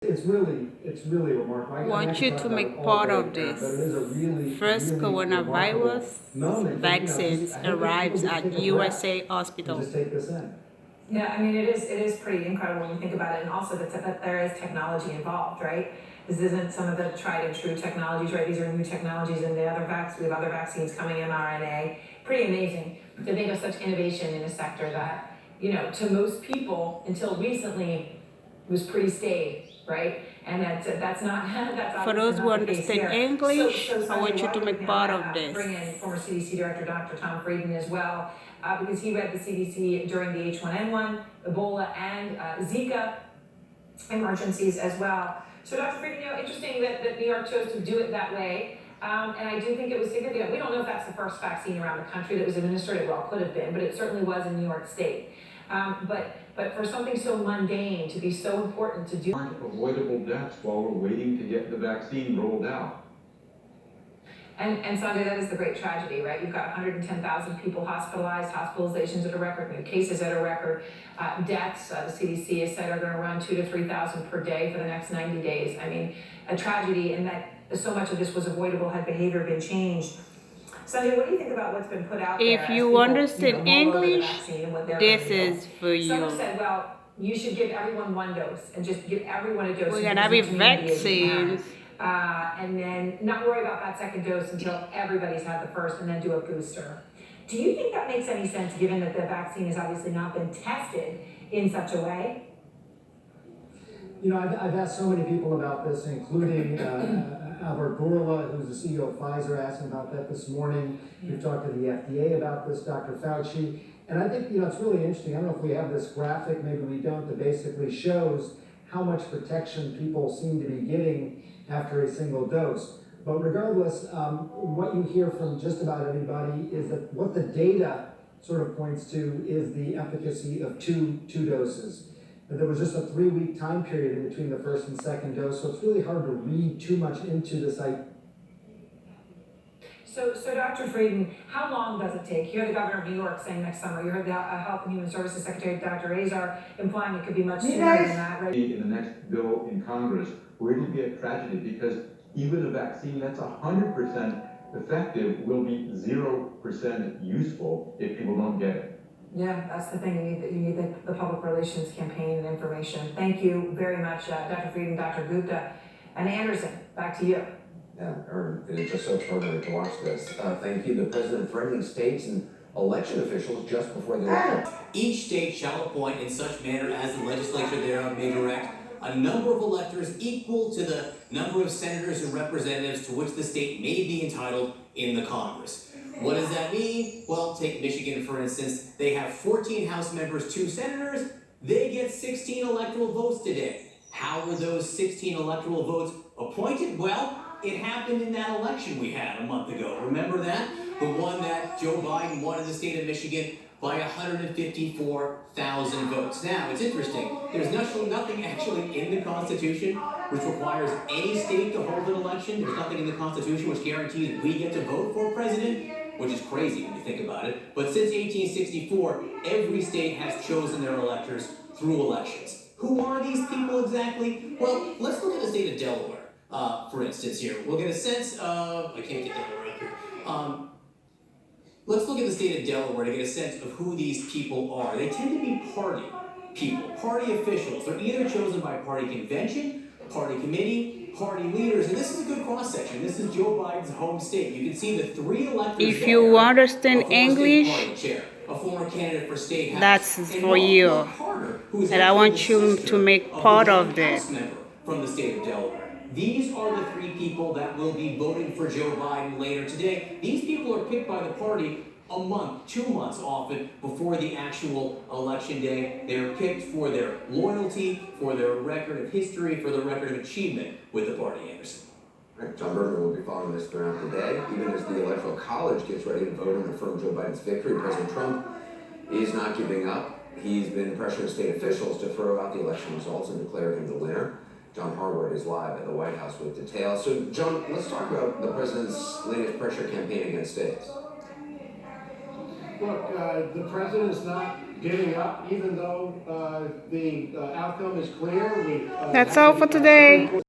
It's really remarkable. I Want you to make part of this. First coronavirus vaccines arrives at USA hospital. Just take this in. Yeah, I mean, it is pretty incredible when you think about it, and also that there is technology involved, right? This isn't some of the tried and true technologies, right? These are new technologies, and we have other vaccines coming in mRNA. Pretty amazing to think of such innovation in a sector that, to most people until recently was pretty staid, right? And that's not that's For those who understand English, So I Sanjay, want you why to don't we make part of bring in this. former CDC Director Dr. Tom Frieden as well, because he read the CDC during the H1N1, Ebola, and Zika emergencies as well. So Dr. Frieden, interesting that New York chose to do it that way. And I do think it was significant. We don't know if that's the first vaccine around the country that was administered. It well could have been, but it certainly was in New York State. But for something so mundane to be so important to do. Aren't avoidable deaths while we're waiting to get the vaccine rolled out. And Sanjay, that is the great tragedy, right? You've got 110,000 people hospitalized, hospitalizations at a record, new cases at a record, deaths. The CDC has said are going to run 2,000 to 3,000 per day for the next 90 days. I mean, a tragedy, and that so much of this was avoidable had behavior been changed. Sanjay, what do you think about what's been put out there? If you people, understand English, this is for you. Someone said, well, you should give everyone one dose and just give everyone a dose. We're gonna be vaccines. And then not worry about that second dose until everybody's had the first, and then do a booster. Do you think that makes any sense, given that the vaccine has obviously not been tested in such a way? I've asked so many people about this, including Albert Bourla, who's the CEO of Pfizer, asked him about that this morning. We've talked to the FDA about this, Dr. Fauci. And I think, it's really interesting. I don't know if we have this graphic, maybe we don't, that basically shows how much protection people seem to be getting after a single dose. But regardless, what you hear from just about everybody is that what the data sort of points to is the efficacy of two doses. There was just a 3-week time period in between the first and second dose, so it's really hard to read too much into this. So Dr. Frieden, how long does it take? You heard the governor of New York saying next summer. You heard the Health and Human Services Secretary, Dr. Azar, implying it could be much sooner than that, right? In the next bill in Congress, where it'll be a tragedy because even a vaccine that's 100% effective will be 0% useful if people don't get it. Yeah, that's the thing. You need the public relations campaign and information. Thank you very much, Dr. Frieden, Dr. Gupta, and Anderson. Back to you. Yeah, it's just so extraordinary to watch this. Thank you. The president threatening states and election officials just before the election. Each state shall appoint in such manner as the legislature thereof may direct a number of electors equal to the number of senators and representatives to which the state may be entitled in the Congress. What does that mean? Well, take Michigan, for instance. They have 14 House members, 2 senators. They get 16 electoral votes today. How were those 16 electoral votes appointed? Well, it happened in that election we had a month ago. Remember that? The one that Joe Biden won in the state of Michigan by 154,000 votes. Now, it's interesting. There's nothing actually in the Constitution which requires any state to hold an election. There's nothing in the Constitution which guarantees we get to vote for a president, which is crazy when you think about it. But since 1864, every state has chosen their electors through elections. Who are these people exactly? Well, let's look at the state of Delaware, for instance here. We'll get a sense of, I can't get Delaware up here. Let's look at the state of Delaware to get a sense of who these people are. They tend to be party people, party officials. They're either chosen by party convention, party committee, party leaders, and this is a good cross-section. This is Joe Biden's home state. You can see the 3 electors If you understand English, chair, a former candidate for state house, that's for you. And I want you to make part of this. From the state of Delaware. These are the 3 people that will be voting for Joe Biden later today. These people are picked by the party a month, 2 months often, before the actual election day. They're picked for their loyalty, for their record of history, for their record of achievement with the party, Anderson. Right, John Berger will be following this throughout the day. Even as the Electoral College gets ready to vote and affirm Joe Biden's victory, President Trump is not giving up. He's been pressuring state officials to throw out the election results and declare him the winner. John Harward is live at the White House with details. So, John, let's talk about the president's latest pressure campaign against states. Look, the president is not giving up, even though the outcome is clear. That's all for today.